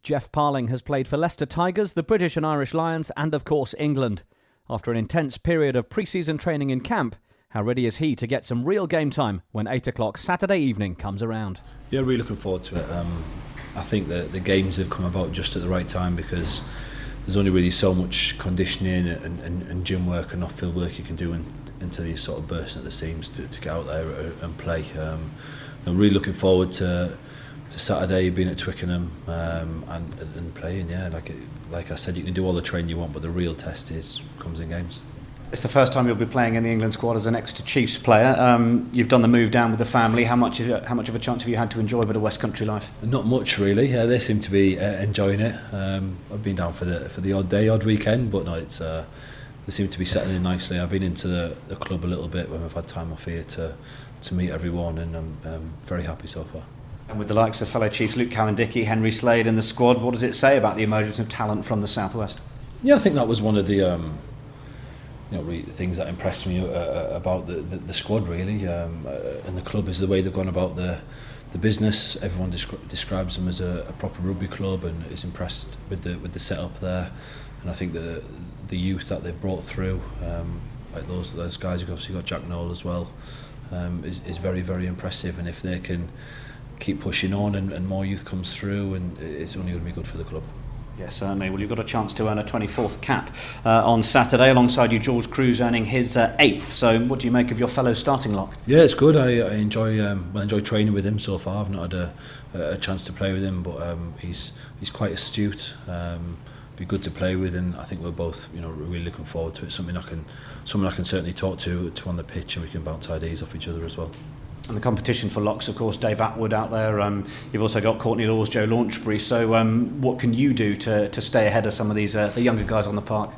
Geoff Parling has played for Leicester Tigers, the British and Irish Lions and, of course, England. After an intense period of pre-season training in camp, how ready is he to get some real game time when 8 o'clock Saturday evening comes around? Yeah, really looking forward to it. I think that the games have come about just at the right time because there's only really so much conditioning and gym work and off-field work you can do until you sort of burst at the seams to get out there and play. I'm really looking forward to Saturday, being at Twickenham and playing. Yeah, like I said, you can do all the training you want, but the real test comes in games. It's the first time you'll be playing in the England squad as an Exeter Chiefs player. You've done the move down with the family. How much of a chance have you had to enjoy a bit of West Country life? Not much, really. They seem to be enjoying it. I've been down for the odd day, odd weekend, but no, they seem to be settling in nicely. I've been into the club a little bit when I've had time off here to meet everyone, and I'm very happy so far. And with the likes of fellow Chiefs Luke Cowan-Dickie, Henry Slade in the squad, what does it say about the emergence of talent from the southwest? Yeah, I think that was one of the things that impressed me about the squad, really, and the club, is the way they've gone about the business. Everyone describes them as a proper rugby club and is impressed with the setup there. And I think the youth that they've brought through, like those guys, you've obviously got Jack Noel as well, is very, very impressive. And if they can keep pushing on and more youth comes through, and it's only going to be good for the club. Yes, certainly. Well, you've got a chance to earn a 24th cap on Saturday, alongside you, George Cruz earning his 8th. So what do you make of your fellow starting lock? Yeah, it's good. I enjoy training with him so far. I've not had a chance to play with him, but he's quite astute. Be good to play with, and I think we're both really looking forward to it. Something I can certainly talk to on the pitch, and we can bounce ideas off each other as well. And the competition for locks, of course, Dave Atwood out there. You've also got Courtney Laws, Joe Launchbury. So what can you do to stay ahead of some of these the younger guys on the park?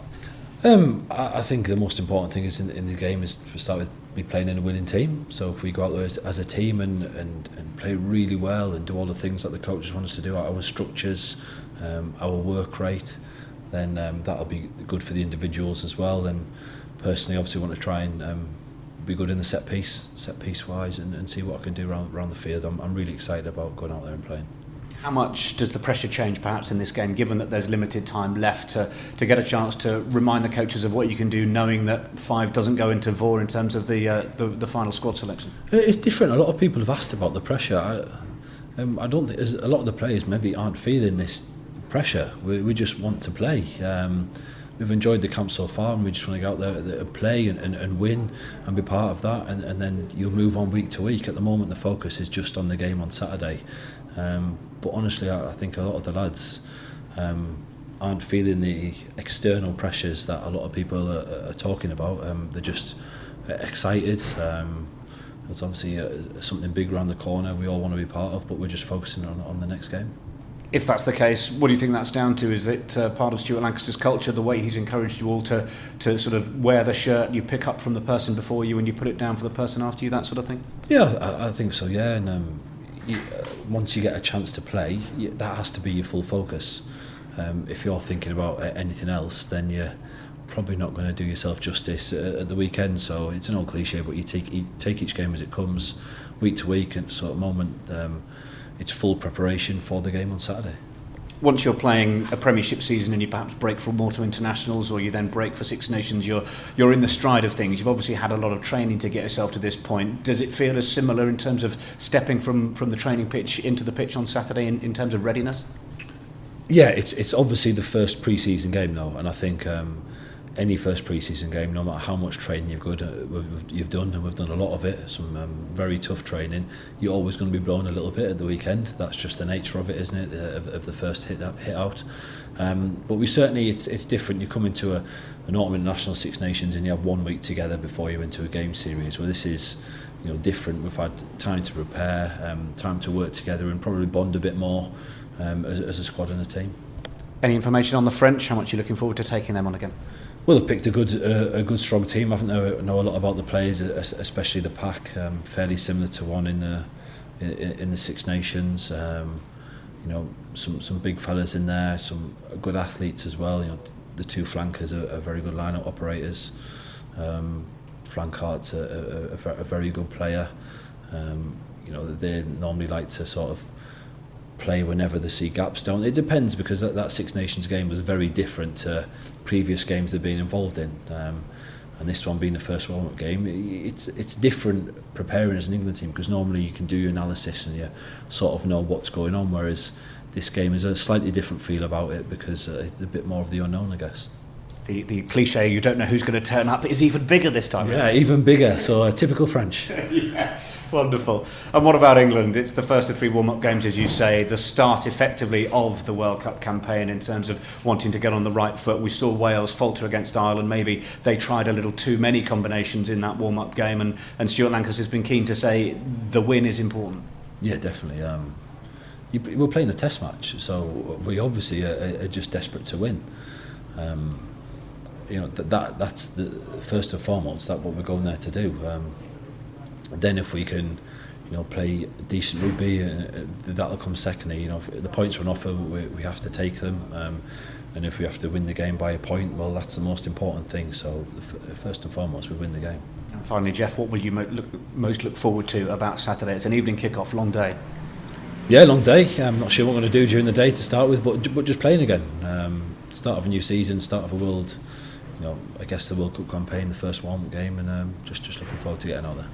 I think the most important thing is in the game is to start with be playing in a winning team. So if we go out there as a team and play really well and do all the things that the coaches want us to do, our structures, our work rate, then that'll be good for the individuals as well. And personally, obviously, want to try and be good in the set piece wise, and see what I can do around the field. I'm really excited about going out there and playing. How much does the pressure change perhaps in this game, given that there's limited time left to get a chance to remind the coaches of what you can do, knowing that 5 doesn't go into VOR in terms of the final squad selection? It's different. A lot of people have asked about the pressure. I don't think a lot of the players maybe aren't feeling this pressure. We just want to play. We've enjoyed the camp so far, and we just want to get out there and play and win and be part of that, and then you'll move on week to week. At the moment, the focus is just on the game on Saturday. But honestly, I think a lot of the lads aren't feeling the external pressures that a lot of people are talking about. They're just excited. There's obviously something big around the corner we all want to be part of, but we're just focusing on the next game. If that's the case, what do you think that's down to? Is it part of Stuart Lancaster's culture, the way he's encouraged you all to sort of wear the shirt you pick up from the person before you and you put it down for the person after you, that sort of thing? Yeah, I think so, yeah. And once you get a chance to play, that has to be your full focus. If you're thinking about anything else, then you're probably not going to do yourself justice at the weekend. So it's an old cliche, but you take each game as it comes, week to week, and sort of moment. It's full preparation for the game on Saturday. Once you're playing a Premiership season and you perhaps break for more to internationals, or you then break for Six Nations, you're in the stride of things. You've obviously had a lot of training to get yourself to this point. Does it feel as similar in terms of stepping from the training pitch into the pitch on Saturday in terms of readiness? Yeah, it's obviously the first pre-season game now, and I think any first pre-season game, no matter how much training you've done, and we've done a lot of it, some very tough training, you're always going to be blown a little bit at the weekend. That's just the nature of it, isn't it, of the first hit out. But we certainly, it's different. You come into an autumn international Six Nations and you have 1 week together before you're into a game series. Well, this is different. We've had time to prepare, time to work together, and probably bond a bit more as a squad and a team. Any information on the French? How much are you looking forward to taking them on again? Well, they've picked a good strong team, haven't they? Know a lot about the players, especially the pack. Fairly similar to one in the Six Nations. Some big fellas in there, some good athletes as well. The two flankers are very good line-up operators. Flankhart's a very good player. They normally like to sort of play whenever they see gaps. Don't it? Depends, because that Six Nations game was very different to previous games they've been involved in, and this one being the first warm-up game, it's different preparing as an England team, because normally you can do your analysis and you sort of know what's going on, whereas this game is a slightly different feel about it, because it's a bit more of the unknown, I guess. The cliche, you don't know who's going to turn up, is even bigger this time. Yeah, even bigger. So typical French. Yeah, wonderful. And what about England? It's the first of 3 warm-up games, as you say, the start effectively of the World Cup campaign in terms of wanting to get on the right foot. We saw Wales falter against Ireland. Maybe they tried a little too many combinations in that warm-up game, and Stuart Lancaster has been keen to say the win is important. Yeah, definitely. We're playing a test match, so we obviously are just desperate to win. That's the first and foremost. That's what we're going there to do. Then if we can, play decent rugby, that'll come secondly. If the points are on offer, we have to take them. And if we have to win the game by a point, well, that's the most important thing. So first and foremost, we win the game. And finally, Geoff, what will you most look forward to about Saturday? It's an evening kick-off, long day. Yeah, long day. I'm not sure what we're going to do during the day to start with, but just playing again. Start of a new season, start of a world. I guess the World Cup campaign, the first warm-up game, and just looking forward to getting out there.